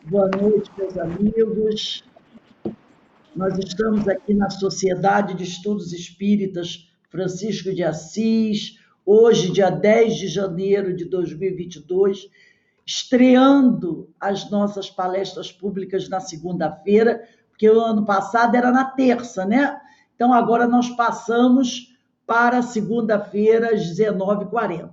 Boa noite, meus amigos. Nós estamos aqui na Sociedade de Estudos Espíritas Francisco de Assis, hoje, dia 10 de janeiro de 2022, estreando as nossas palestras públicas na segunda-feira, porque o ano passado era na terça, né? Então, agora nós passamos para segunda-feira, às 19h40.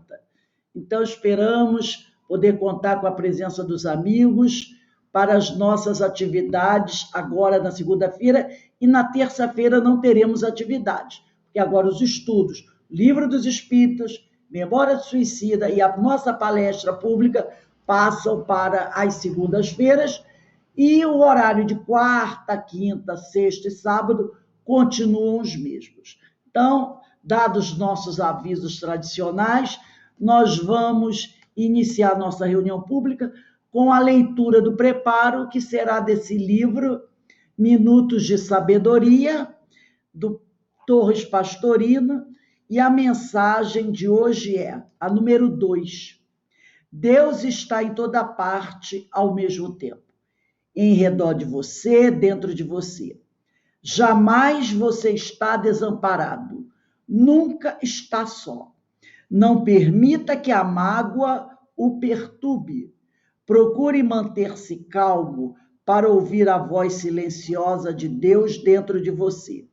Então, esperamos poder contar com a presença dos amigos para as nossas atividades agora na segunda-feira, e na terça-feira não teremos atividades, porque agora os estudos, Livro dos Espíritos, Memória do Suicida e a nossa palestra pública passam para as segundas-feiras, e o horário de quarta, quinta, sexta e sábado continuam os mesmos. Então, dados nossos avisos tradicionais, nós vamos iniciar nossa reunião pública com a leitura do preparo, que será desse livro, Minutos de Sabedoria, do Torres Pastorino, e a mensagem de hoje é a número 2. Deus está em toda parte ao mesmo tempo, em redor de você, dentro de você. Jamais você está desamparado, nunca está só. Não permita que a mágoa o perturbe. Procure manter-se calmo para ouvir a voz silenciosa de Deus dentro de você.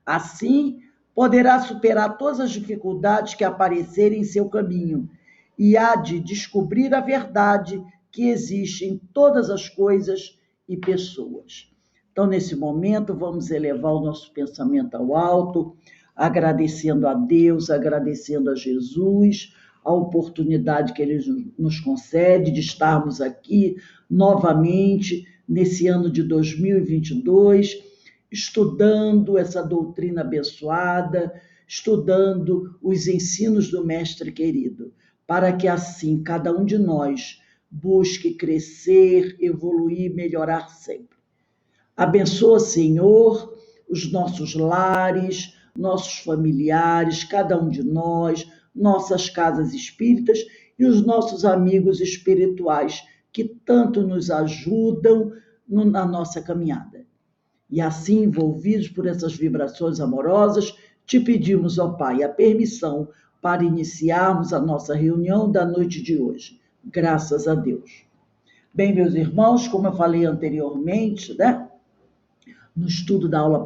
Assim, poderá superar todas as dificuldades que aparecerem em seu caminho e há de descobrir a verdade que existe em todas as coisas e pessoas. Então, nesse momento, vamos elevar o nosso pensamento ao alto, agradecendo a Deus, agradecendo a Jesus, a oportunidade que Ele nos concede de estarmos aqui novamente nesse ano de 2022, estudando essa doutrina abençoada, estudando os ensinos do Mestre querido, para que assim cada um de nós busque crescer, evoluir, melhorar sempre. Abençoa, Senhor, os nossos lares, nossos familiares, cada um de nós, nossas casas espíritas e os nossos amigos espirituais que tanto nos ajudam na nossa caminhada. E assim, envolvidos por essas vibrações amorosas, te pedimos, ó Pai, a permissão para iniciarmos a nossa reunião da noite de hoje. Graças a Deus. Bem, meus irmãos, como eu falei anteriormente, né? No estudo da aula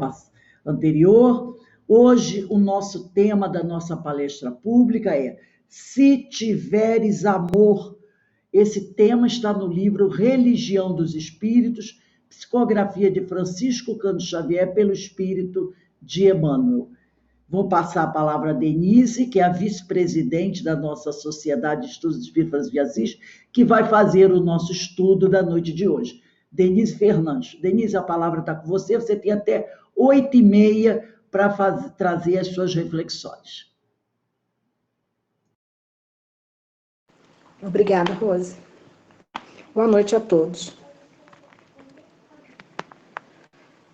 anterior, hoje o nosso tema da nossa palestra pública é Se Tiveres Amor. Esse tema está no livro Religião dos Espíritos, psicografia de Francisco Cândido Xavier pelo Espírito de Emmanuel. Vou passar a palavra a Denise, que é a vice-presidente da nossa Sociedade de Estudos Espíritas de Assis, que vai fazer o nosso estudo da noite de hoje. Denise Fernandes. Denise, a palavra está com você. Você tem até 8h30 para trazer as suas reflexões. Obrigada, Rose. Boa noite a todos.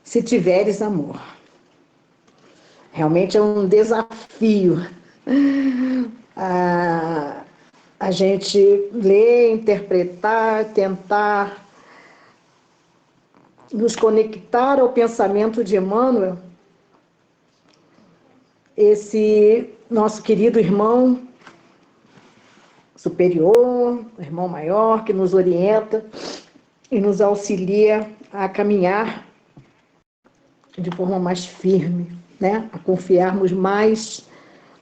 Se tiveres amor. Realmente é um desafio a gente ler, interpretar, tentar nos conectar ao pensamento de Emmanuel, esse nosso querido irmão superior, irmão maior, que nos orienta e nos auxilia a caminhar de forma mais firme, né? A confiarmos mais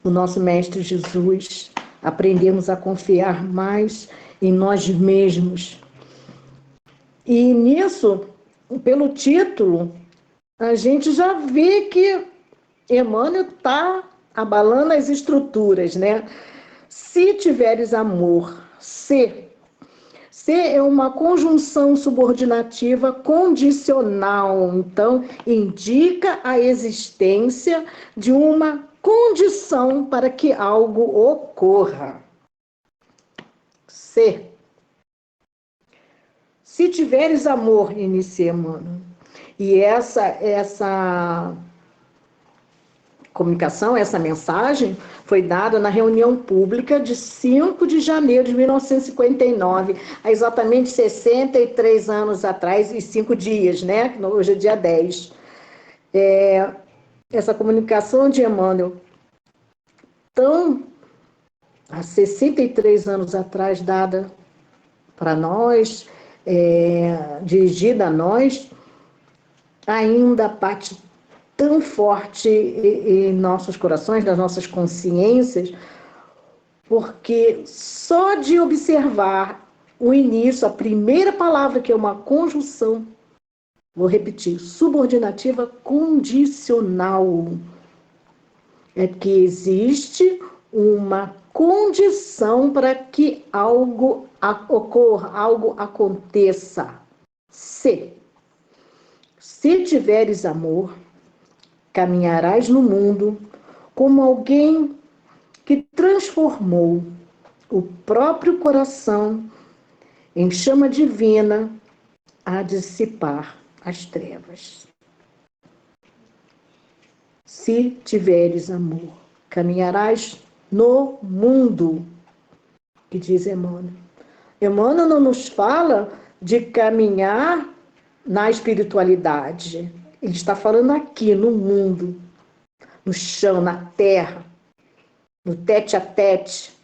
no nosso Mestre Jesus, aprendermos a confiar mais em nós mesmos. E nisso, pelo título, a gente já vê que Emmanuel está abalando as estruturas, né? Se tiveres amor, se é uma conjunção subordinativa condicional, então indica a existência de uma condição para que algo ocorra. Se tiveres amor, inicia Emmanuel. E essa comunicação, essa mensagem, foi dada na reunião pública de 5 de janeiro de 1959, há exatamente 63 anos atrás e 5 dias, né? Hoje é dia 10. Essa comunicação de Emmanuel, há 63 anos atrás, dada para nós, dirigida a nós, ainda bate tão forte em nossos corações, nas nossas consciências, porque só de observar o início, a primeira palavra, que é uma conjunção, vou repetir, subordinativa condicional, é que existe uma condição para que algo ocorra, algo aconteça. Se tiveres amor, caminharás no mundo como alguém que transformou o próprio coração em chama divina a dissipar as trevas. Se tiveres amor, caminharás no mundo, que diz Emmanuel. Emmanuel não nos fala de caminhar na espiritualidade. Ele está falando aqui, no mundo, no chão, na terra, no tete a tete,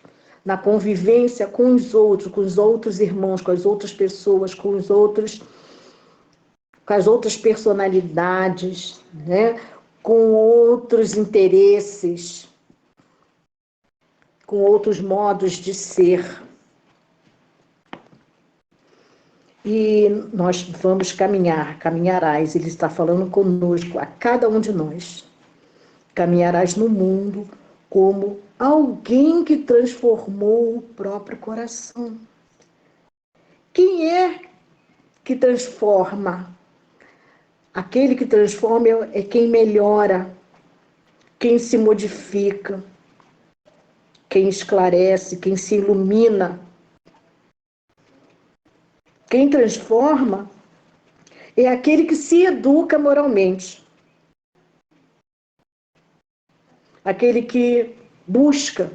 na convivência com os outros irmãos, com as outras pessoas, com as outras personalidades, né? Com outros interesses, com outros modos de ser. E nós vamos caminharás, ele está falando conosco, a cada um de nós. Caminharás no mundo como alguém que transformou o próprio coração. Quem é que transforma? Aquele que transforma é quem melhora, quem se modifica, quem esclarece, quem se ilumina. Quem transforma é aquele que se educa moralmente, aquele que busca,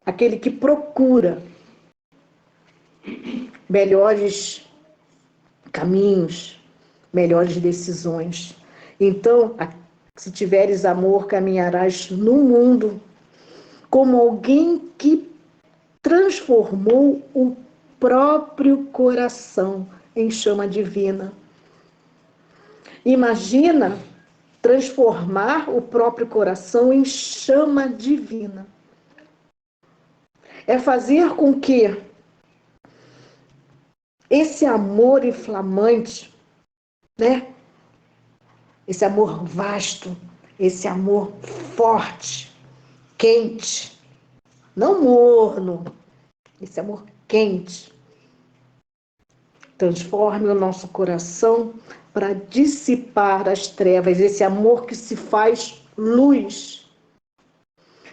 aquele que procura melhores caminhos, melhores decisões. Então, se tiveres amor, caminharás no mundo como alguém que transformou o próprio coração em chama divina. Imagina transformar o próprio coração em chama divina. É fazer com que esse amor inflamante, né? Esse amor vasto, esse amor forte, quente, não morno, esse amor quente, transforme o nosso coração para dissipar as trevas, esse amor que se faz luz.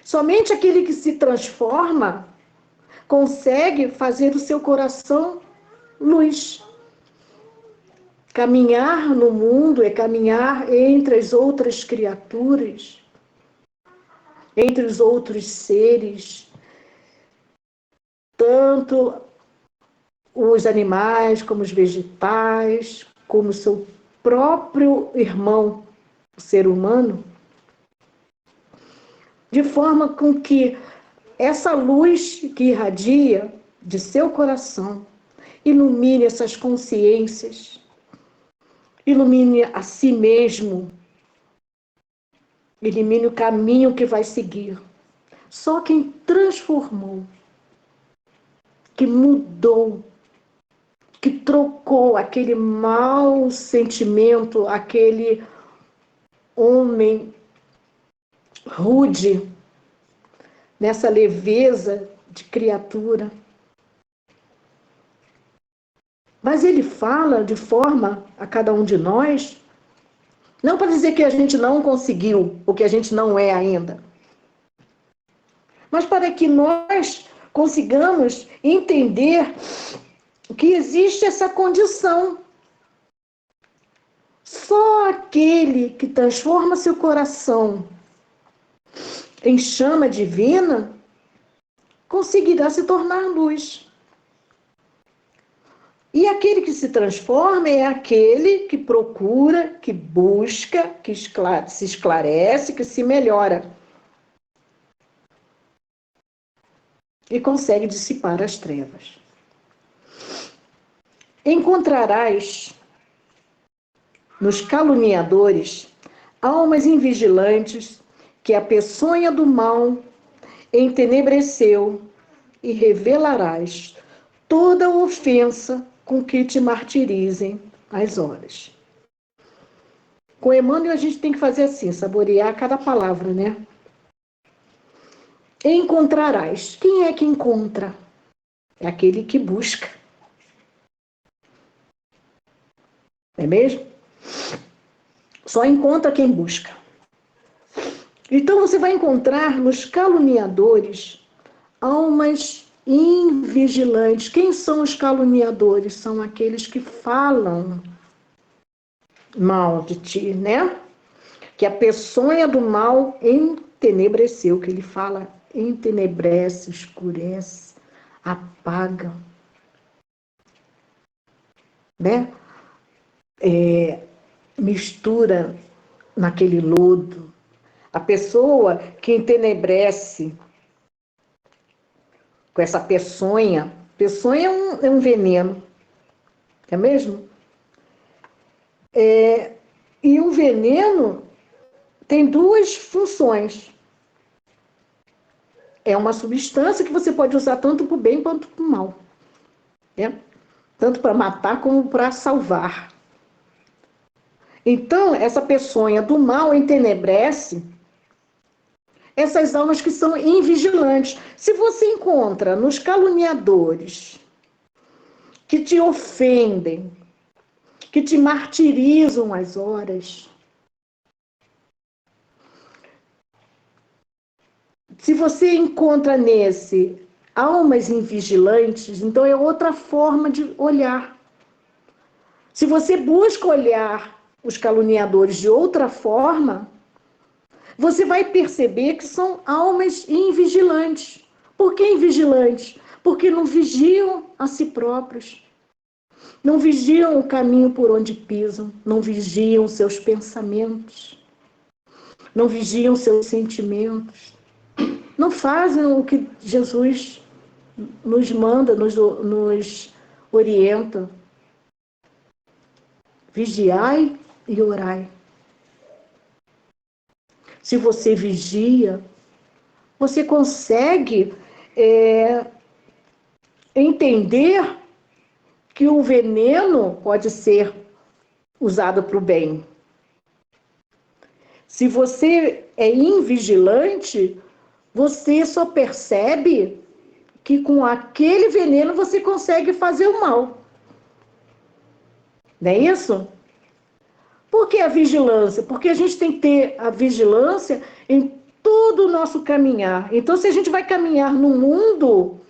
Somente aquele que se transforma consegue fazer do seu coração luz. Caminhar no mundo é caminhar entre as outras criaturas, entre os outros seres, tanto os animais como os vegetais, como o seu próprio irmão, o ser humano, de forma com que essa luz que irradia de seu coração ilumine essas consciências, ilumine a si mesmo, ilumine o caminho que vai seguir. Só quem transformou, que mudou, que trocou aquele mau sentimento, aquele homem rude, nessa leveza de criatura. Mas ele fala de forma a cada um de nós, não para dizer que a gente não conseguiu, ou que a gente não é ainda, mas para que nós consigamos entender que existe essa condição. Só aquele que transforma seu coração em chama divina, conseguirá se tornar luz. E aquele que se transforma é aquele que procura, que busca, que se esclarece, que se melhora. E consegue dissipar as trevas. Encontrarás nos caluniadores almas invigilantes que a peçonha do mal entenebreceu, e revelarás toda ofensa com que te martirizem as horas. Com Emmanuel a gente tem que fazer assim, saborear cada palavra, né? Encontrarás. Quem é que encontra? É aquele que busca. Não é mesmo? Só encontra quem busca. Então você vai encontrar nos caluniadores almas invigilantes. Quem são os caluniadores? São aqueles que falam mal de ti, né? Que a peçonha do mal entenebreceu, que ele fala entenebrece, escurece, apaga, né? Mistura naquele lodo. A pessoa que entenebrece com essa peçonha é um veneno, é mesmo? E o veneno tem duas funções. É uma substância que você pode usar tanto para o bem quanto para o mal. Né? Tanto para matar como para salvar. Então, essa peçonha do mal entenebrece essas almas que são invigilantes. Se você encontra nos caluniadores que te ofendem, que te martirizam as horas, se você encontra nesse almas invigilantes, então é outra forma de olhar. Se você busca olhar os caluniadores de outra forma, você vai perceber que são almas invigilantes. Por que invigilantes? Porque não vigiam a si próprios. Não vigiam o caminho por onde pisam. Não vigiam seus pensamentos. Não vigiam seus sentimentos. Não fazem o que Jesus nos manda, nos orienta. Vigiai e orai. Se você vigia, você consegue entender que o veneno pode ser usado para o bem. Se você é invigilante, você só percebe que com aquele veneno você consegue fazer o mal. Não é isso? Por que a vigilância? Porque a gente tem que ter a vigilância em todo o nosso caminhar. Então, se a gente vai caminhar no mundo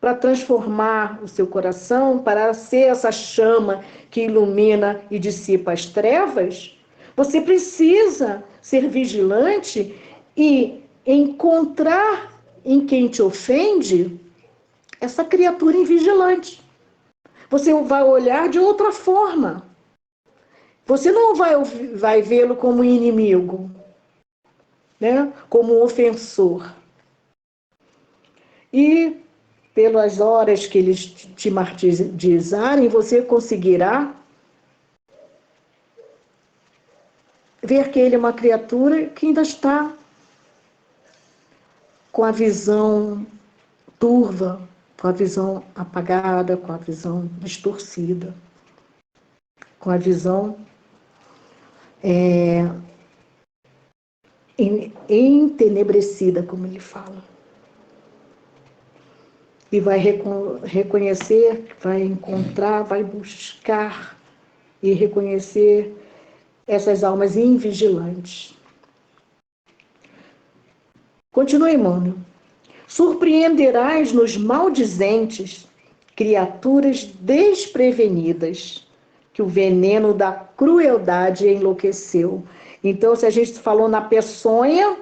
para transformar o seu coração, para ser essa chama que ilumina e dissipa as trevas, você precisa ser vigilante e encontrar em quem te ofende essa criatura invigilante. Você vai olhar de outra forma. Você não vai vê-lo como inimigo, né? Como um ofensor. E pelas horas que eles te martirizarem, você conseguirá ver que ele é uma criatura que ainda está com a visão turva, com a visão apagada, com a visão distorcida, com a visão entenebrecida, como ele fala. E vai reconhecer, vai encontrar, vai buscar e reconhecer essas almas invigilantes. Continua, Emmanuel. Surpreenderás nos maldizentes criaturas desprevenidas, que o veneno da crueldade enlouqueceu. Então, se a gente falou na peçonha,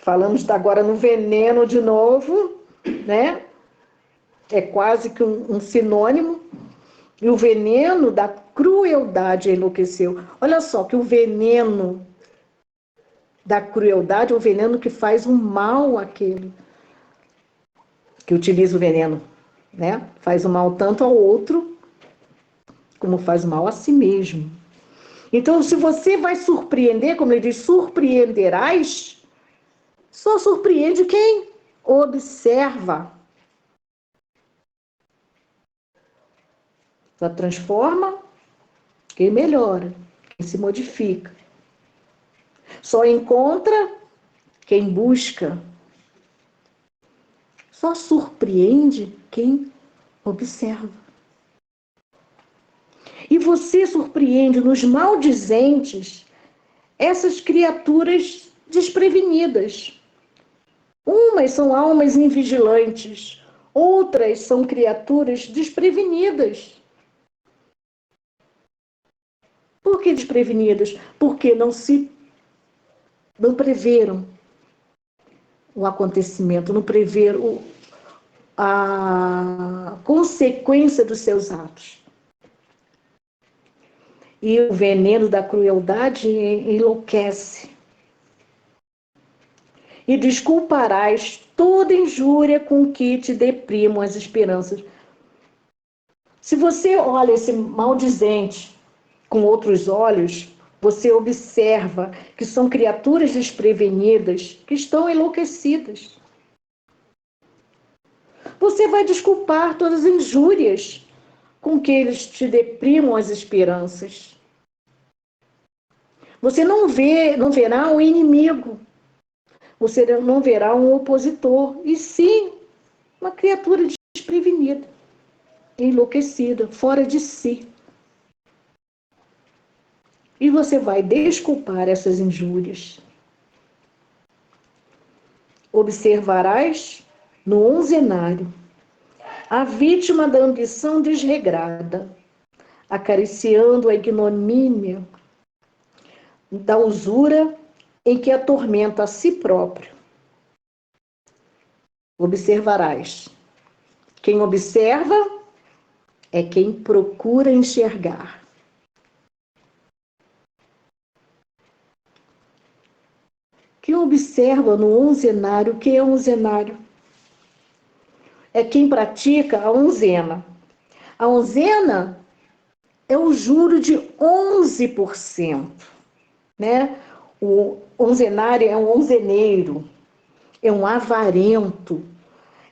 Falamos agora no veneno de novo, né? É quase que um sinônimo. E o veneno da crueldade enlouqueceu. Olha só, que o veneno da crueldade é o veneno que faz um mal àquele que utiliza o veneno, né? Faz o mal tanto ao outro, como faz mal a si mesmo. Então, se você vai surpreender, como ele diz, surpreenderás, só surpreende quem observa. Só transforma quem melhora, quem se modifica. Só encontra quem busca. Só surpreende quem observa. E você surpreende nos maldizentes essas criaturas desprevenidas. Umas são almas invigilantes, outras são criaturas desprevenidas. Por que desprevenidas? Porque não preveram o acontecimento, não preveram a consequência dos seus atos. E o veneno da crueldade enlouquece. E desculparás toda injúria com que te deprimam as esperanças. Se você olha esse maldizente com outros olhos, você observa que são criaturas desprevenidas que estão enlouquecidas. Você vai desculpar todas as injúrias com que eles te deprimam as esperanças. Você não verá um inimigo. Você não verá um opositor, e sim uma criatura desprevenida, enlouquecida, fora de si. E você vai desculpar essas injúrias. Observarás no onzenário a vítima da ambição desregrada, acariciando a ignomínia da usura em que atormenta a si próprio. Observarás. Quem observa é quem procura enxergar. Quem observa no onzenário, o que é onzenário? É quem pratica a onzena. A onzena é o juro de 11%, né? O onzenário é um onzeneiro, é um avarento,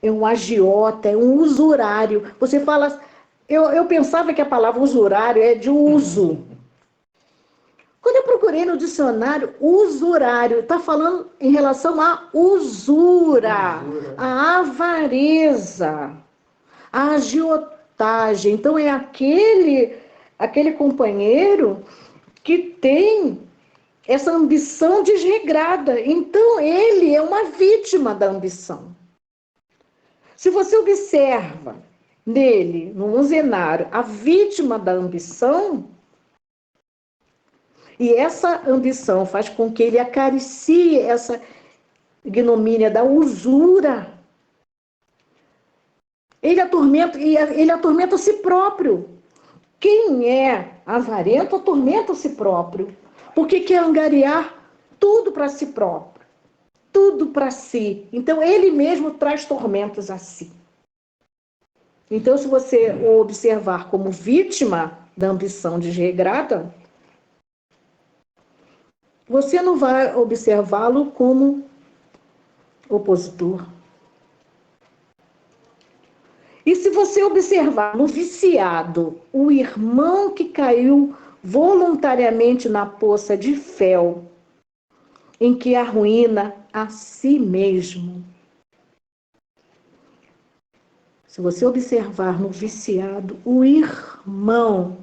é um agiota, é um usurário. Você fala, eu pensava que a palavra usurário é de uso. Quando eu procurei no dicionário, usurário, está falando em relação à usura, à avareza, à agiotagem. Então, é aquele companheiro que tem essa ambição desregrada. Então, ele é uma vítima da ambição. Se você observa nele, no onzenário, a vítima da ambição, e essa ambição faz com que ele acaricie essa ignomínia da usura, ele atormenta a si próprio. Quem é avarento atormenta a si próprio, porque quer angariar tudo para si próprio, tudo para si. Então, ele mesmo traz tormentos a si. Então, se você o observar como vítima da ambição desregrada, você não vai observá-lo como opositor. E se você observar no viciado o irmão que caiu voluntariamente na poça de fel, em que arruína a si mesmo. Se você observar no viciado o irmão,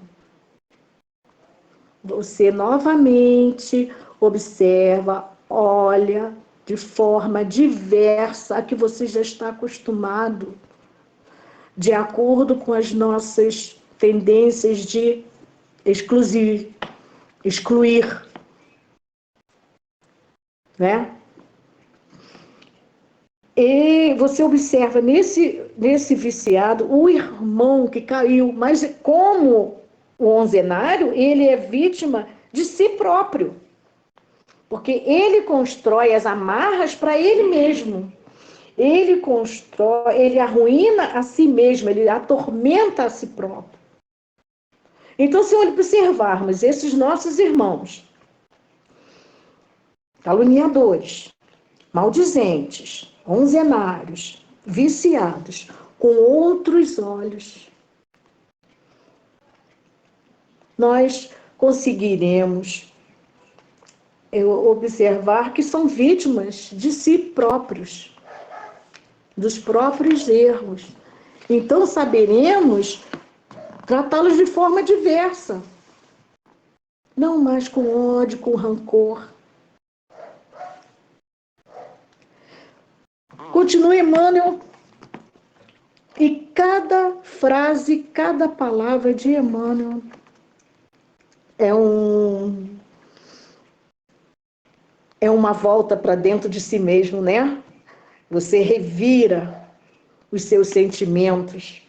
você novamente observa, olha de forma diversa a que você já está acostumado, de acordo com as nossas tendências de excluir, né? E você observa nesse viciado o irmão que caiu, mas como o onzenário, ele é vítima de si próprio, porque ele constrói as amarras para ele mesmo. Ele constrói, ele arruína a si mesmo, ele atormenta a si próprio. Então, se observarmos esses nossos irmãos, caluniadores, maldizentes, onzenários, viciados, com outros olhos, nós conseguiremos observar que são vítimas de si próprios, dos próprios erros. Então, saberemos tratá-los de forma diversa, não mais com ódio, com rancor. Continua Emmanuel, e cada frase, cada palavra de Emmanuel é uma volta para dentro de si mesmo, né? Você revira os seus sentimentos.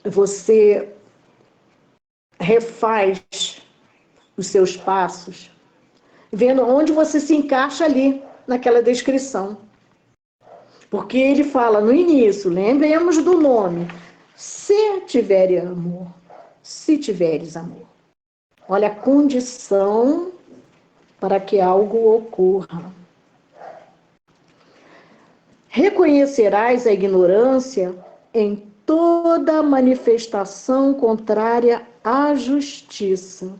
Você refaz os seus passos, vendo onde você se encaixa ali, naquela descrição. Porque ele fala no início, lembremos do nome, se tiveres amor, se tiveres amor. Olha a condição para que algo ocorra. Reconhecerás a ignorância em toda manifestação contrária à justiça.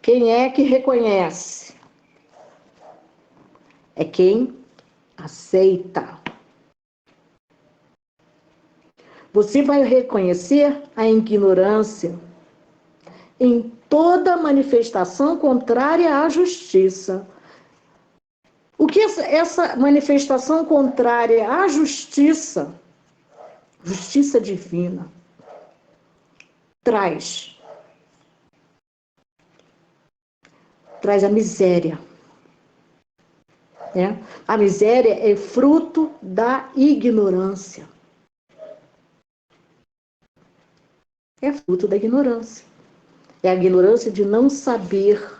Quem é que reconhece? É quem aceita. Você vai reconhecer a ignorância em toda manifestação contrária à justiça. O que essa manifestação contrária à justiça, justiça divina, traz? Traz a miséria. Né? A miséria é fruto da ignorância. É fruto da ignorância. É a ignorância de não saber.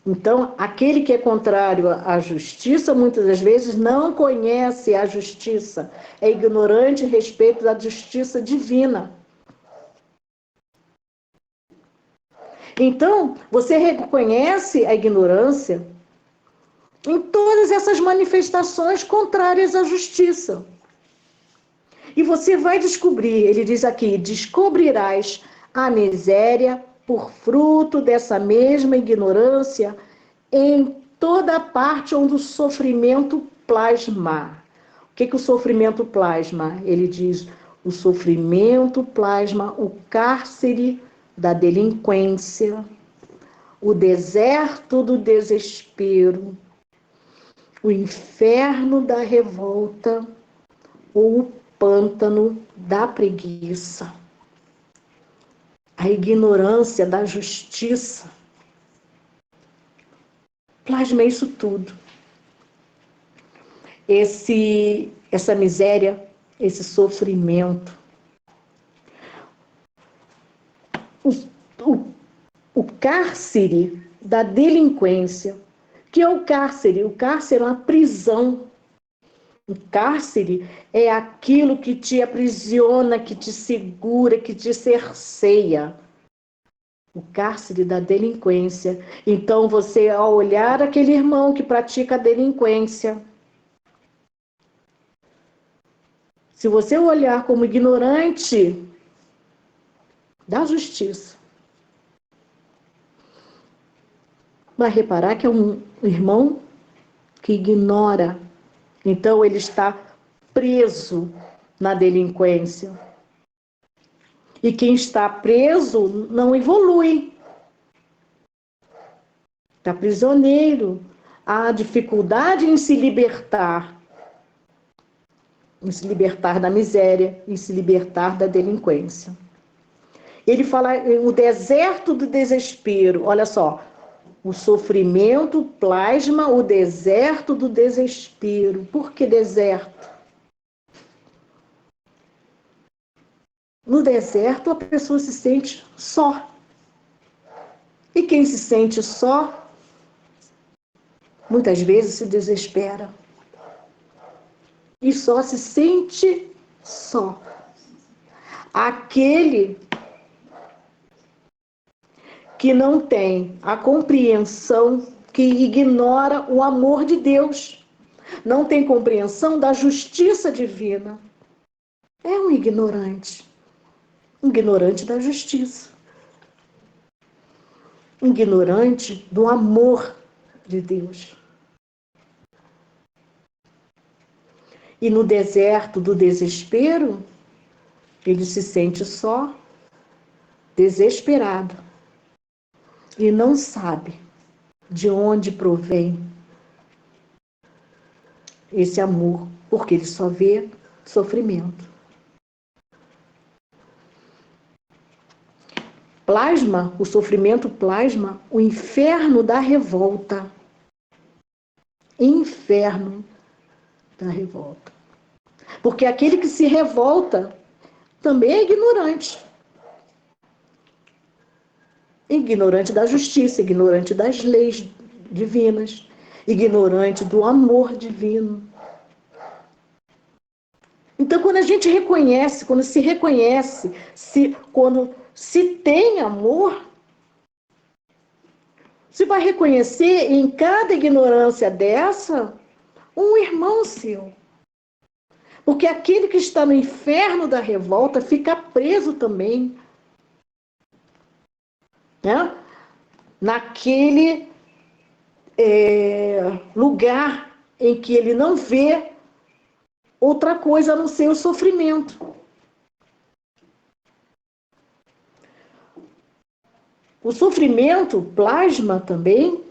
Então, aquele que é contrário à justiça, muitas das vezes não conhece a justiça. É ignorante a respeito da justiça divina. Então, você reconhece a ignorância em todas essas manifestações contrárias à justiça. E você vai descobrir, ele diz aqui, descobrirás a miséria por fruto dessa mesma ignorância em toda parte onde o sofrimento plasma. O que o sofrimento plasma? Ele diz, o sofrimento plasma o cárcere da delinquência, o deserto do desespero, o inferno da revolta ou o pântano da preguiça. A ignorância da justiça plasma isso tudo. Essa miséria, esse sofrimento. O cárcere da delinquência. O que é o cárcere? O cárcere é uma prisão. O cárcere é aquilo que te aprisiona, que te segura, que te cerceia. O cárcere da delinquência. Então, você, ao olhar aquele irmão que pratica a delinquência, se você olhar como ignorante da justiça, vai reparar que é um irmão que ignora. Então, ele está preso na delinquência. E quem está preso não evolui. Está prisioneiro. Há dificuldade em se libertar. Em se libertar da miséria, em se libertar da delinquência. Ele fala o deserto do desespero. Olha só, o sofrimento plasma o deserto do desespero. Por que deserto? No deserto, a pessoa se sente só. E quem se sente só, muitas vezes se desespera. E só se sente só. Aquele que não tem a compreensão, que ignora o amor de Deus, não tem compreensão da justiça divina, é um ignorante da justiça, um ignorante do amor de Deus. E no deserto do desespero, ele se sente só, desesperado, e não sabe de onde provém esse amor, porque ele só vê sofrimento. Plasma, o sofrimento plasma o inferno da revolta. Inferno da revolta. Porque aquele que se revolta também é ignorante. Ignorante da justiça, ignorante das leis divinas, ignorante do amor divino. Então, quando a gente reconhece, quando se reconhece, quando se tem amor, você vai reconhecer em cada ignorância dessa um irmão seu. Porque aquele que está no inferno da revolta fica preso também, né? Naquele lugar em que ele não vê outra coisa a não ser o sofrimento. O sofrimento plasma também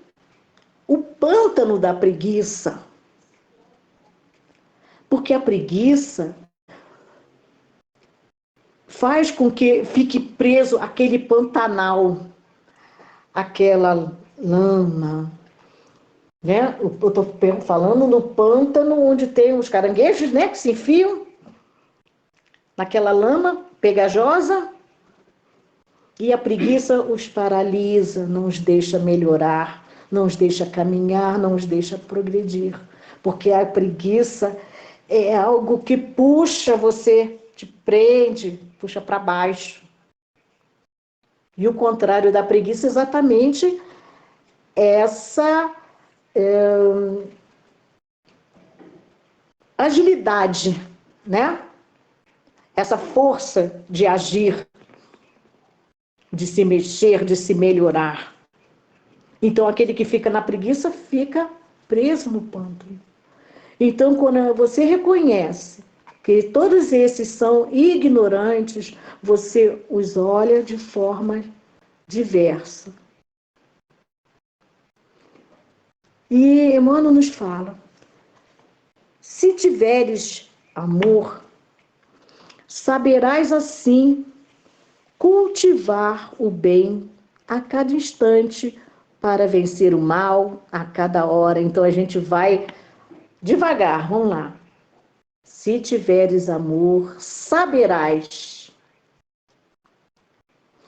o pântano da preguiça. Porque a preguiça faz com que fique preso aquele pantanal, aquela lama, né? Eu estou falando no pântano onde tem os caranguejos, né, que se enfiam naquela lama pegajosa, e a preguiça os paralisa, não os deixa melhorar, não os deixa caminhar, não os deixa progredir, porque a preguiça é algo que puxa você, te prende, puxa para baixo. E o contrário da preguiça é exatamente essa agilidade, né? Essa força de agir, de se mexer, de se melhorar. Então, aquele que fica na preguiça fica preso no pântano. Então, quando você reconhece que todos esses são ignorantes, você os olha de forma diversa. E Emmanuel nos fala: se tiveres amor, saberás assim cultivar o bem a cada instante para vencer o mal a cada hora. Então a gente vai devagar, vamos lá. Se tiveres amor, saberás.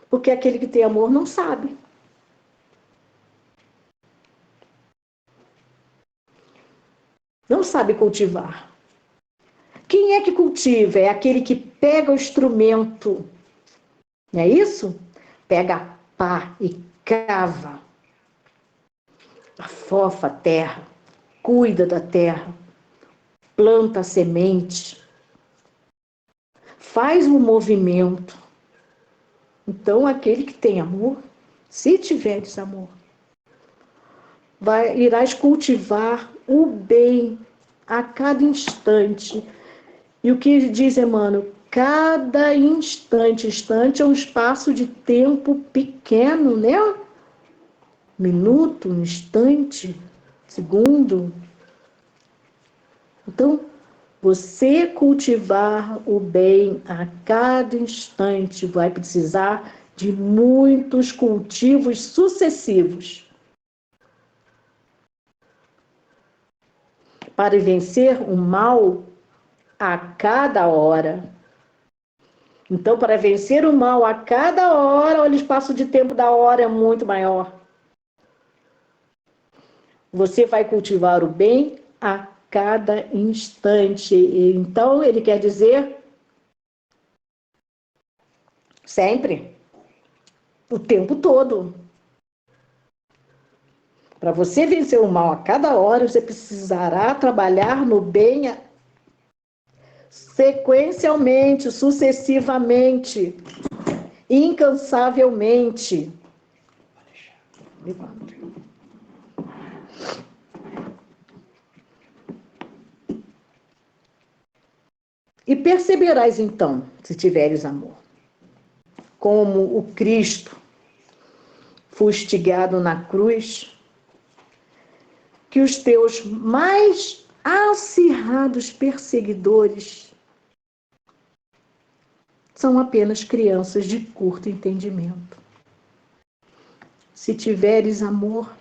Porque aquele que tem amor não sabe. Não sabe cultivar. Quem é que cultiva? É aquele que pega o instrumento, não é isso? Pega a pá e cava, afofa a terra, cuida da terra, planta a semente, faz o movimento. Então, aquele que tem amor, se tiveres amor, irás cultivar o bem a cada instante. E o que diz Emmanuel? Cada instante é um espaço de tempo pequeno, né? Minuto, instante, segundo. Então, você cultivar o bem a cada instante vai precisar de muitos cultivos sucessivos para vencer o mal a cada hora. Então, para vencer o mal a cada hora, o espaço de tempo da hora é muito maior. Você vai cultivar o bem a cada instante. Então, ele quer dizer sempre, o tempo todo. Para você vencer o mal a cada hora, você precisará trabalhar no bem sequencialmente, sucessivamente, incansavelmente. E perceberás então, se tiveres amor, como o Cristo, fustigado na cruz, que os teus mais acirrados perseguidores são apenas crianças de curto entendimento. Se tiveres amor,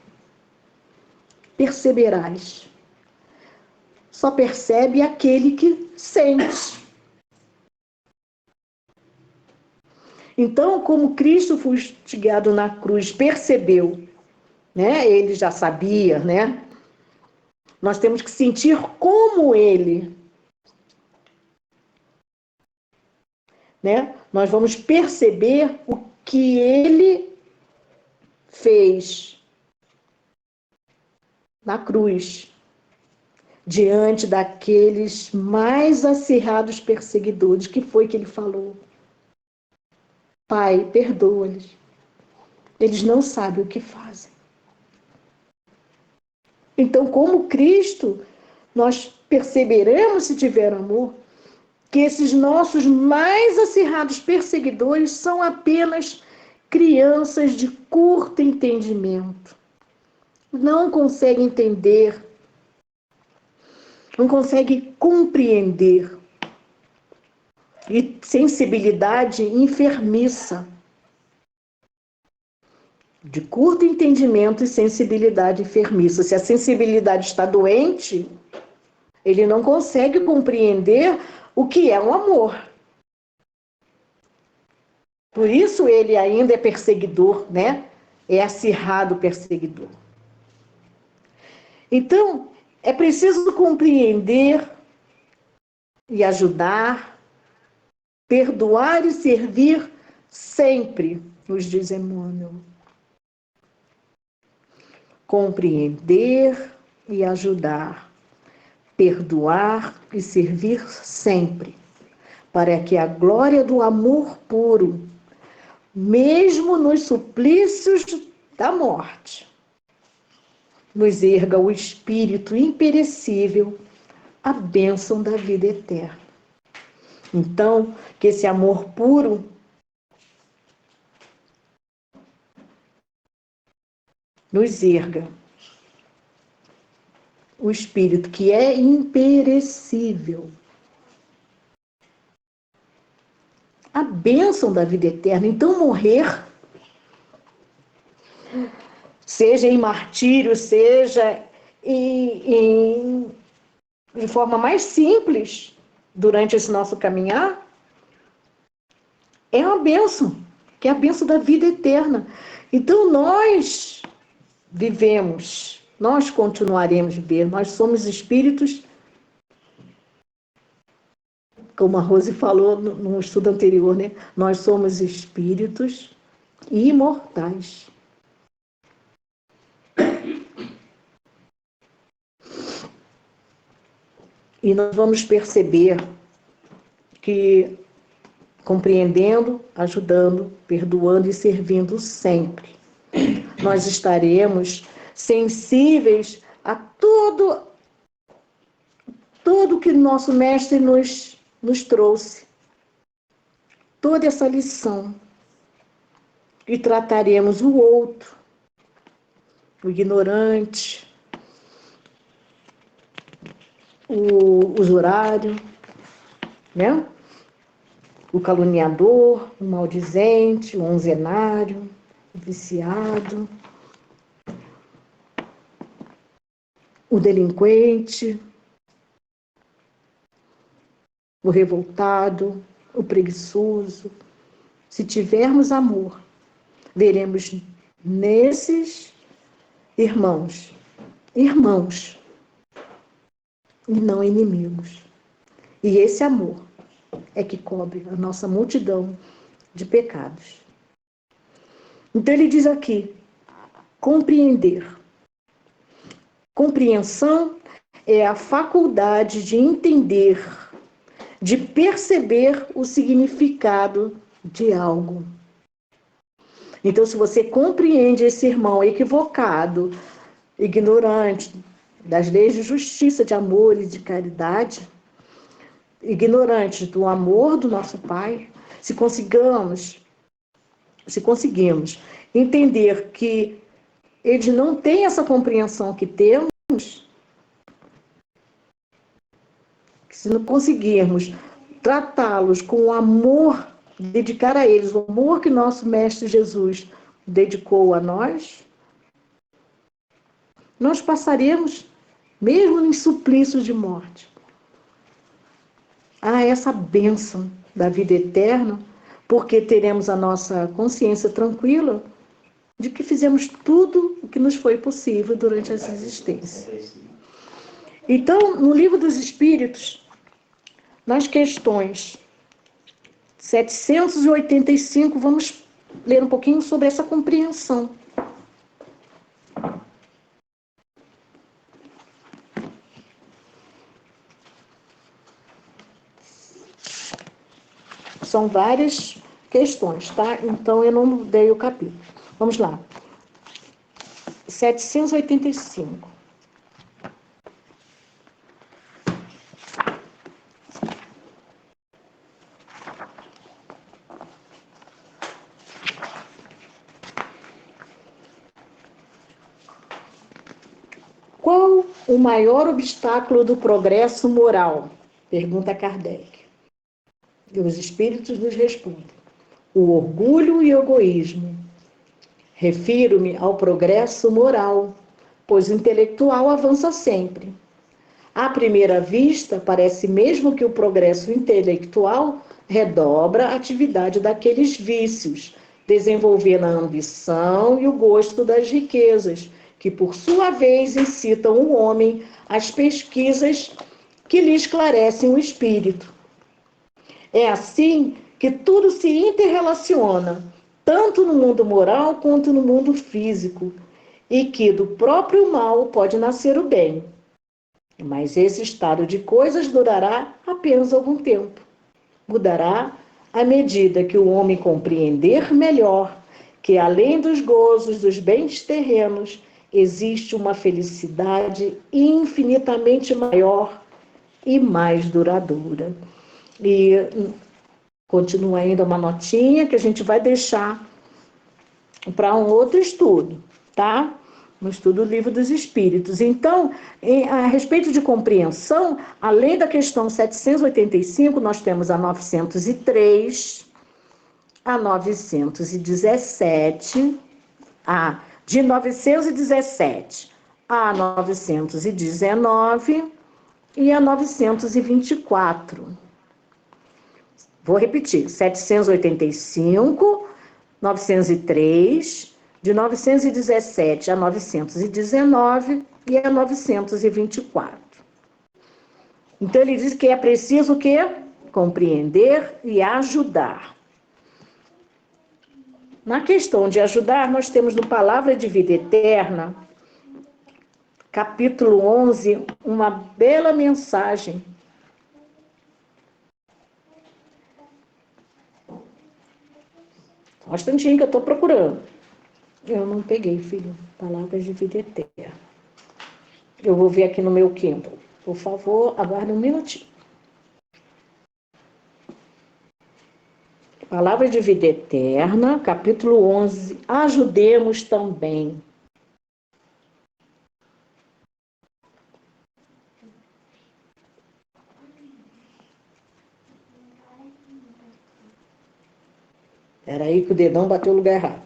perceberás. Só percebe aquele que sente. Então, como Cristo fustigado na cruz percebeu, né? Ele já sabia, né? Nós temos que sentir como ele, né? Nós vamos perceber o que ele fez na cruz, diante daqueles mais acirrados perseguidores. Que foi que ele falou? Pai, perdoa-lhes. Eles não sabem o que fazem. Então, como Cristo, nós perceberemos, se tiver amor, que esses nossos mais acirrados perseguidores são apenas crianças de curto entendimento. Não conseguem entender, não conseguem compreender. E sensibilidade enfermiça. De curto entendimento e sensibilidade enfermiça. Se a sensibilidade está doente, ele não consegue compreender o que é um amor. Por isso ele ainda é perseguidor, né? É acirrado perseguidor. Então, é preciso compreender e ajudar, perdoar e servir sempre, nos diz Emmanuel. Compreender e ajudar, perdoar e servir sempre, para que a glória do amor puro, mesmo nos suplícios da morte, nos erga o espírito imperecível, a bênção da vida eterna. Então, que esse amor puro nos erga o espírito que é imperecível, a bênção da vida eterna. Então, morrer, seja em martírio, seja de forma mais simples, durante esse nosso caminhar, é uma bênção, que é a bênção da vida eterna. Então, nós vivemos, nós continuaremos vivendo, nós somos espíritos, como a Rose falou no estudo anterior, né? Nós somos espíritos imortais. E nós vamos perceber que, compreendendo, ajudando, perdoando e servindo sempre, nós estaremos sensíveis a tudo que nosso mestre nos trouxe, toda essa lição, e trataremos o outro, o ignorante, o usurário, né? o caluniador, o maldizente, o onzenário, o viciado, o delinquente, o revoltado, o preguiçoso. Se tivermos amor, veremos nesses irmãos, irmãos e não inimigos. E esse amor é que cobre a nossa multidão de pecados. Então ele diz aqui, compreender. Compreensão é a faculdade de entender, de perceber o significado de algo. Então, se você compreende esse irmão equivocado, ignorante das leis de justiça, de amor e de caridade, ignorante do amor do nosso Pai, se conseguimos entender que eles não têm essa compreensão que temos, que se não conseguirmos tratá-los com o amor, dedicar a eles o amor que nosso Mestre Jesus dedicou a nós, nós passaremos, mesmo em suplício de morte, a essa bênção da vida eterna, porque teremos a nossa consciência tranquila de que fizemos tudo o que nos foi possível durante essa existência. Então, no Livro dos Espíritos, nas questões 785, vamos ler um pouquinho sobre essa compreensão. São várias questões, tá? Então, eu não dei o capítulo. Vamos lá. 785. Qual o maior obstáculo do progresso moral? Pergunta Kardec. E os espíritos nos respondem: o orgulho e o egoísmo. Refiro-me ao progresso moral, pois o intelectual avança sempre. À primeira vista, parece mesmo que o progresso intelectual redobra a atividade daqueles vícios, desenvolvendo a ambição e o gosto das riquezas, que por sua vez incitam o homem às pesquisas que lhe esclarecem o espírito. É assim que tudo se interrelaciona, tanto no mundo moral quanto no mundo físico, e que do próprio mal pode nascer o bem. Mas esse estado de coisas durará apenas algum tempo. Mudará à medida que o homem compreender melhor que, além dos gozos dos bens terrenos, existe uma felicidade infinitamente maior e mais duradoura. E continua ainda uma notinha que a gente vai deixar para um outro estudo, tá? No estudo do Livro dos Espíritos. Então, a respeito de compreensão, além da questão 785, nós temos a 903, a 917, de 917 a 919 e a 924. Vou repetir: 785, 903, de 917 a 919 e a 924. Então, ele diz que é preciso o quê? Compreender e ajudar. Na questão de ajudar, nós temos no Palavra de Vida Eterna, capítulo 11, uma bela mensagem. Um instantinho que eu estou procurando. Eu não peguei, filho. Palavras de Vida Eterna. Eu vou ver aqui no meu Kindle. Por favor, aguarde um minutinho. Palavra de Vida Eterna, capítulo 11. Ajudemos também. Era aí que o dedão bateu no lugar errado.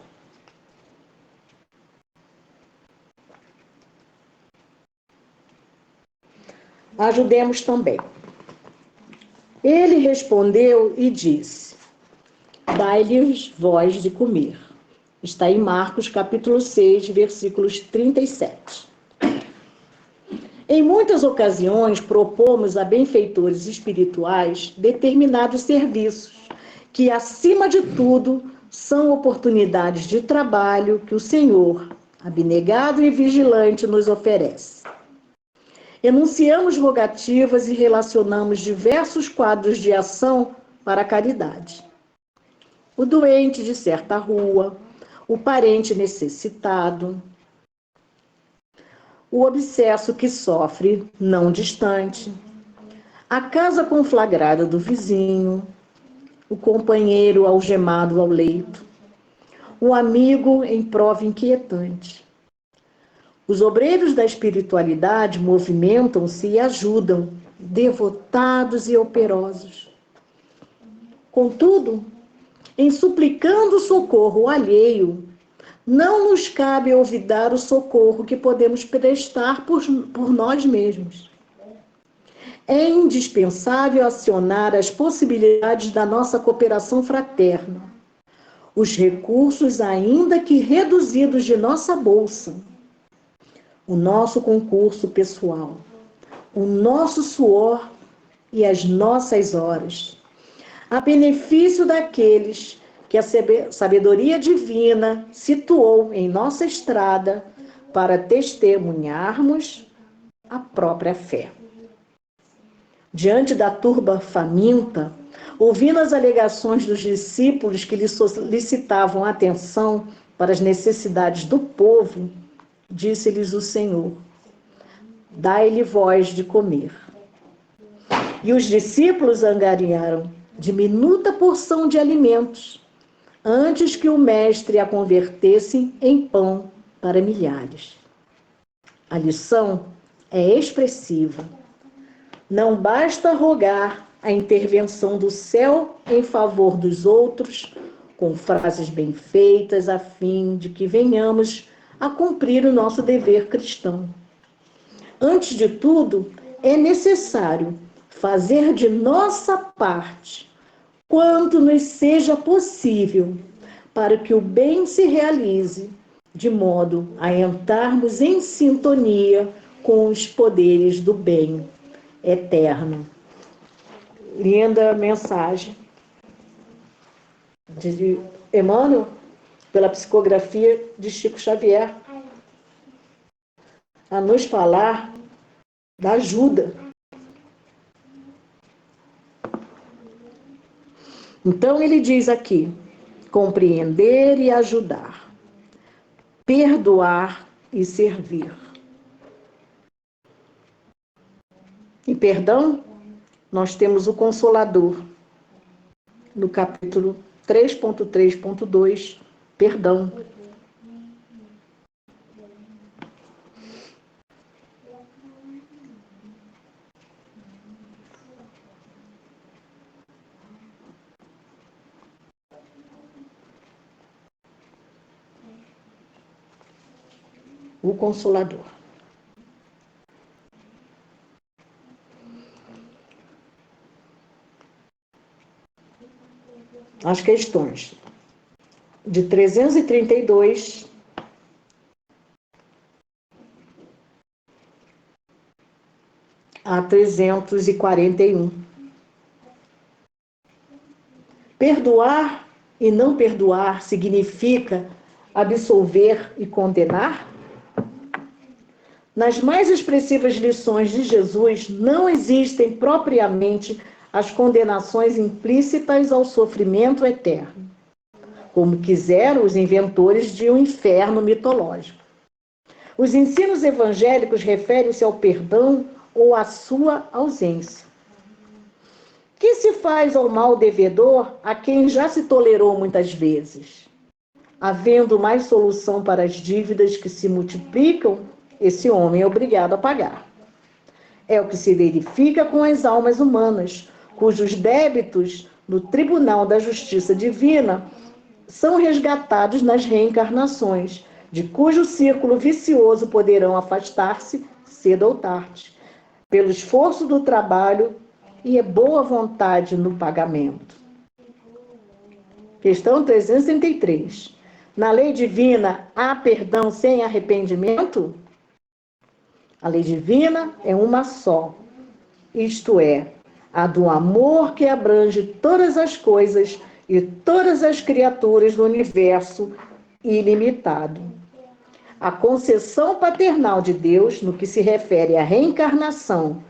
Ajudemos também. Ele respondeu e disse: dai-lhes voz de comer. Está em Marcos, capítulo 6, versículos 37. Em muitas ocasiões, propomos a benfeitores espirituais determinados serviços, que, acima de tudo, são oportunidades de trabalho que o Senhor, abnegado e vigilante, nos oferece. Enunciamos rogativas e relacionamos diversos quadros de ação para a caridade. O doente de certa rua, o parente necessitado, o obsesso que sofre não distante, a casa conflagrada do vizinho, o companheiro algemado ao leito, o amigo em prova inquietante. Os obreiros da espiritualidade movimentam-se e ajudam, devotados e operosos. Contudo, em suplicando socorro alheio, não nos cabe olvidar o socorro que podemos prestar por nós mesmos. É indispensável acionar as possibilidades da nossa cooperação fraterna, os recursos, ainda que reduzidos, de nossa bolsa, o nosso concurso pessoal, o nosso suor e as nossas horas, a benefício daqueles que a sabedoria divina situou em nossa estrada para testemunharmos a própria fé. Diante da turba faminta, ouvindo as alegações dos discípulos que lhe solicitavam atenção para as necessidades do povo, disse-lhes o Senhor: dai-lhe voz de comer. E os discípulos angariaram diminuta porção de alimentos, antes que o mestre a convertesse em pão para milhares. A lição é expressiva. Não basta rogar a intervenção do céu em favor dos outros, com frases bem feitas, a fim de que venhamos a cumprir o nosso dever cristão. Antes de tudo, é necessário fazer de nossa parte quanto nos seja possível para que o bem se realize, de modo a entrarmos em sintonia com os poderes do bem eterno. Linda mensagem de Emmanuel, pela psicografia de Chico Xavier, a nos falar da ajuda. Então ele diz aqui: compreender e ajudar, perdoar e servir. Em perdão, nós temos o Consolador, no capítulo 3.3.2, perdão. O Consolador. As questões de 332 a 341. Perdoar e não perdoar significa absolver e condenar? Nas mais expressivas lições de Jesus, não existem propriamente as condenações implícitas ao sofrimento eterno, como quiseram os inventores de um inferno mitológico. Os ensinos evangélicos referem-se ao perdão ou à sua ausência. Que se faz ao mal devedor a quem já se tolerou muitas vezes? Havendo mais solução para as dívidas que se multiplicam, esse homem é obrigado a pagar. É o que se verifica com as almas humanas, cujos débitos no tribunal da justiça divina são resgatados nas reencarnações, de cujo círculo vicioso poderão afastar-se cedo ou tarde, pelo esforço do trabalho e boa vontade no pagamento. Questão 333. Na lei divina, há perdão sem arrependimento? A lei divina é uma só, isto é, a do amor que abrange todas as coisas e todas as criaturas do universo ilimitado. A concessão paternal de Deus, no que se refere à reencarnação,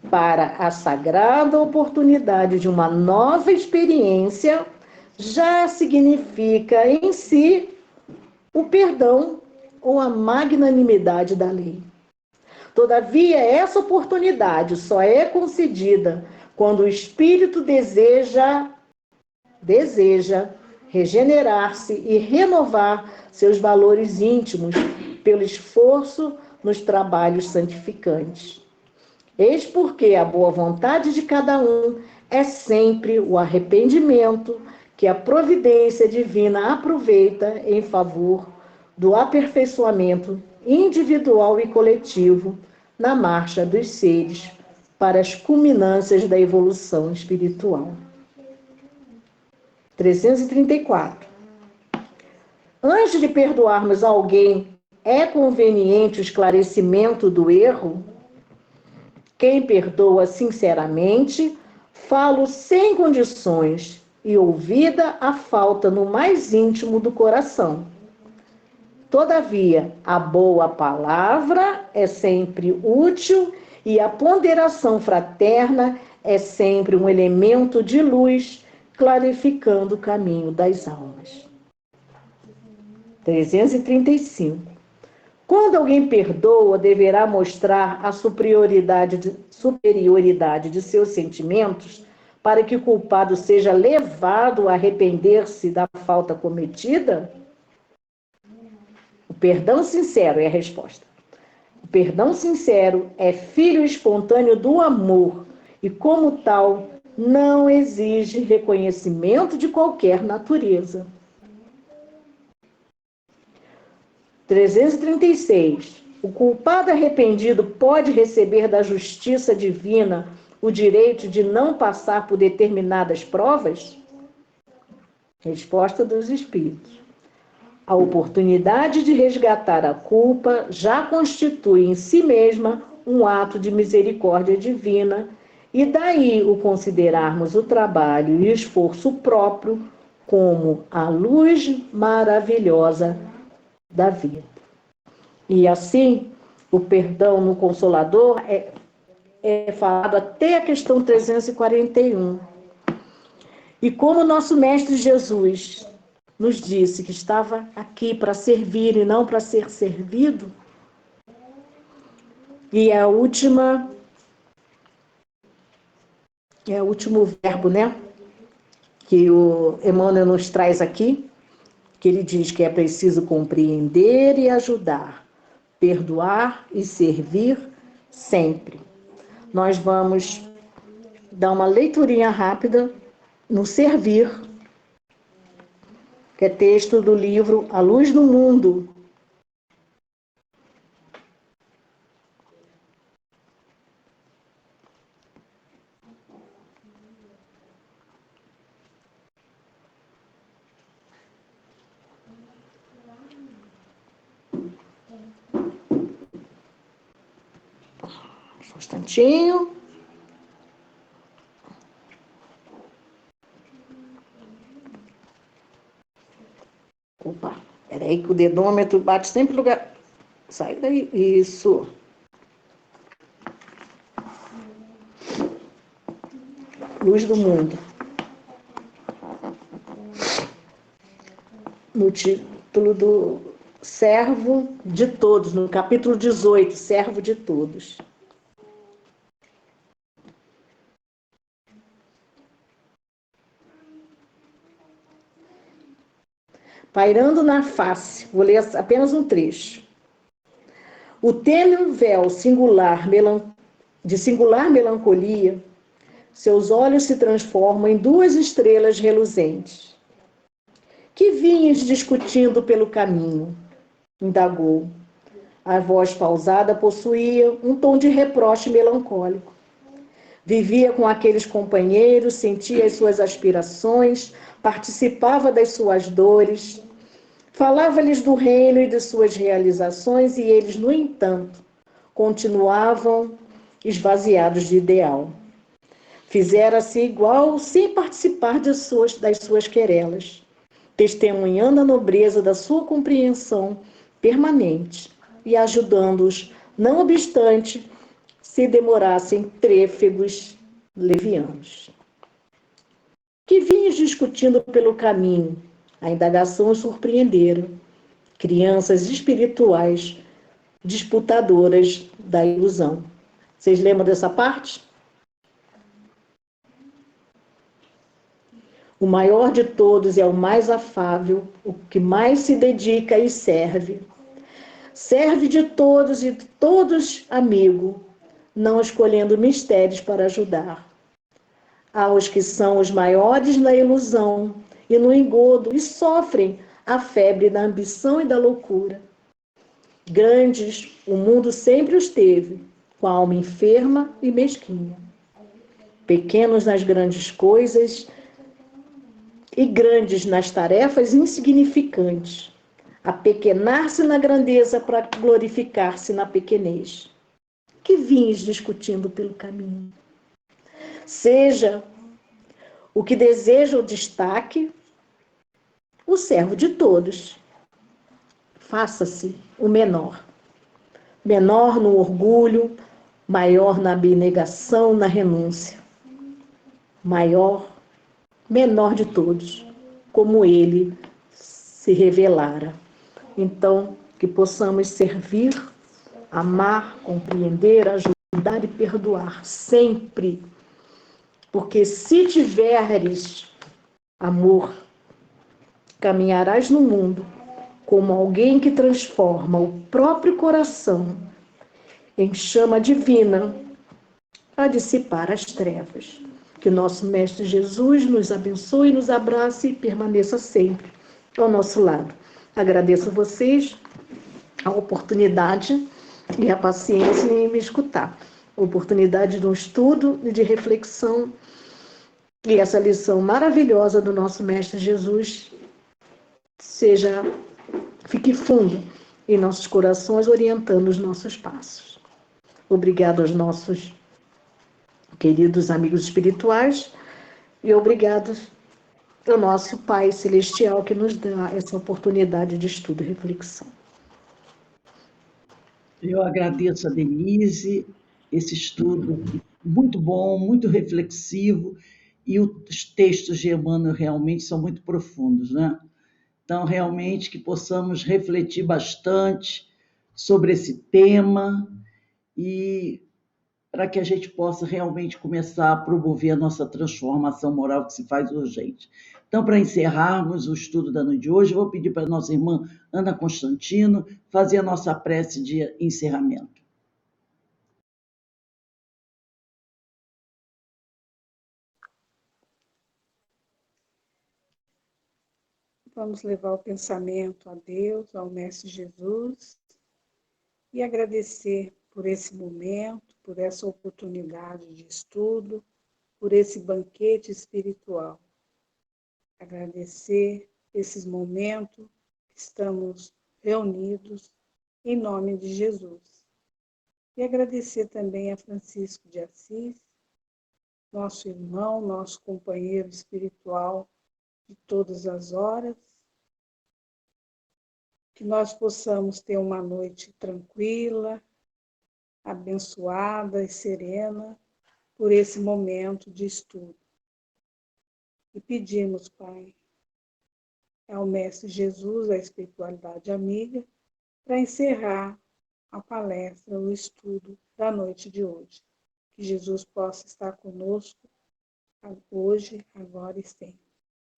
para a sagrada oportunidade de uma nova experiência, já significa em si o perdão ou a magnanimidade da lei. Todavia, essa oportunidade só é concedida quando o espírito deseja regenerar-se e renovar seus valores íntimos pelo esforço nos trabalhos santificantes. Eis porque a boa vontade de cada um é sempre o arrependimento que a providência divina aproveita em favor do aperfeiçoamento individual e coletivo na marcha dos seres para as culminâncias da evolução espiritual. 334. Antes de perdoarmos alguém, é conveniente o esclarecimento do erro? Quem perdoa sinceramente, falo sem condições e ouvida a falta no mais íntimo do coração. Todavia, a boa palavra é sempre útil e a ponderação fraterna é sempre um elemento de luz, clarificando o caminho das almas. 335. Quando alguém perdoa, deverá mostrar a superioridade de seus sentimentos para que o culpado seja levado a arrepender-se da falta cometida? O perdão sincero é a resposta. O perdão sincero é filho espontâneo do amor e, como tal, não exige reconhecimento de qualquer natureza. 336. O culpado arrependido pode receber da justiça divina o direito de não passar por determinadas provas? Resposta dos Espíritos. A oportunidade de resgatar a culpa já constitui em si mesma um ato de misericórdia divina, e daí o considerarmos o trabalho e esforço próprio como a luz maravilhosa da vida. E assim, o perdão no Consolador é falado até a questão 341. E como nosso Mestre Jesus nos disse que estava aqui para servir e não para ser servido, e é o último verbo, né? Que o Emmanuel nos traz aqui, que ele diz que é preciso compreender e ajudar, perdoar e servir sempre. Nós vamos dar uma leiturinha rápida no Servir, que é texto do livro A Luz do Mundo. Só um instantinho. Opa, peraí que o dedômetro bate sempre no lugar. Sai daí, isso. Luz do Mundo. No título do Servo de Todos, no capítulo 18, Servo de Todos. Pairando na face, vou ler apenas um trecho. O tênue véu de singular melancolia, seus olhos se transformam em duas estrelas reluzentes, Que vinhas discutindo pelo caminho? Indagou. A voz pausada possuía um tom de reproche melancólico. Vivia com aqueles companheiros, sentia as suas aspirações, participava das suas dores, falava-lhes do reino e de suas realizações, e eles, no entanto, continuavam esvaziados de ideal. Fizera-se igual sem participar das suas querelas, testemunhando a nobreza da sua compreensão permanente e ajudando-os, não obstante se demorassem trêfegos levianos. Que vinhas discutindo pelo caminho? A indagação os surpreendera. Crianças espirituais disputadoras da ilusão. Vocês lembram dessa parte? O maior de todos é o mais afável, o que mais se dedica e serve. Serve de todos e de todos amigo, não escolhendo mistérios para ajudar. Há os que são os maiores na ilusão e no engodo e sofrem a febre da ambição e da loucura. Grandes, o mundo sempre os teve, com a alma enferma e mesquinha. Pequenos nas grandes coisas e grandes nas tarefas insignificantes. Apequenar-se na grandeza para glorificar-se na pequenez. Que vinhas discutindo pelo caminho? Seja o que deseja o destaque, o servo de todos. Faça-se o menor. Menor no orgulho, maior na abnegação, na renúncia. Menor de todos, como ele se revelara. Então, que possamos servir, amar, compreender, ajudar e perdoar sempre. Porque se tiveres amor, caminharás no mundo como alguém que transforma o próprio coração em chama divina a dissipar as trevas. Que nosso Mestre Jesus nos abençoe, nos abrace e permaneça sempre ao nosso lado. Agradeço a vocês a oportunidade e a paciência em me escutar. A oportunidade de um estudo e de reflexão. E essa lição maravilhosa do nosso Mestre Jesus fique fundo em nossos corações, orientando os nossos passos. Obrigado aos nossos queridos amigos espirituais e obrigado ao nosso Pai Celestial que nos dá essa oportunidade de estudo e reflexão. Eu agradeço a Denise, esse estudo muito bom, muito reflexivo, e os textos de Emmanuel realmente são muito profundos, né? Então, realmente, que possamos refletir bastante sobre esse tema e para que a gente possa realmente começar a promover a nossa transformação moral que se faz urgente. Então, para encerrarmos o estudo da noite de hoje, eu vou pedir para a nossa irmã Ana Constantino fazer a nossa prece de encerramento. Vamos levar o pensamento a Deus, ao Mestre Jesus, e agradecer por esse momento, por essa oportunidade de estudo, por esse banquete espiritual. Agradecer esses momentos que estamos reunidos em nome de Jesus. E agradecer também a Francisco de Assis, nosso irmão, nosso companheiro espiritual de todas as horas, que nós possamos ter uma noite tranquila, abençoada e serena por esse momento de estudo. E pedimos, Pai, ao Mestre Jesus, a espiritualidade amiga, para encerrar a palestra, o estudo da noite de hoje. Que Jesus possa estar conosco hoje, agora e sempre.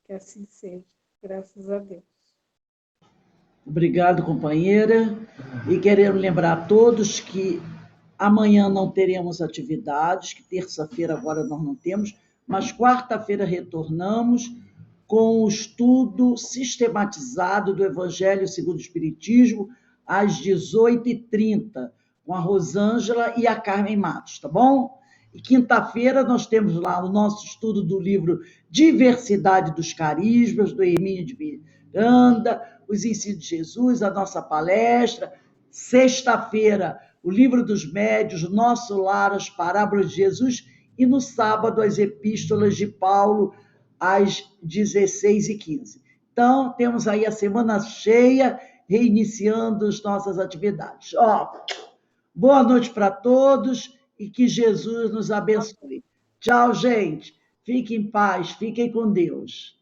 Que assim seja, graças a Deus. Obrigado, companheira. E queremos lembrar a todos que amanhã não teremos atividades, que terça-feira agora nós não temos, mas quarta-feira retornamos com o estudo sistematizado do Evangelho segundo o Espiritismo, às 18h30, com a Rosângela e a Carmen Matos, tá bom? E quinta-feira nós temos lá o nosso estudo do livro Diversidade dos Carismas, do Hermínio de Miranda, os ensinos de Jesus, a nossa palestra. Sexta-feira, o livro dos médios, Nosso Lar, as Parábolas de Jesus, e no sábado, as Epístolas de Paulo, às 16h15. Então, temos aí a semana cheia, reiniciando as nossas atividades. Boa noite para todos e que Jesus nos abençoe. Tchau, gente. Fiquem em paz, fiquem com Deus.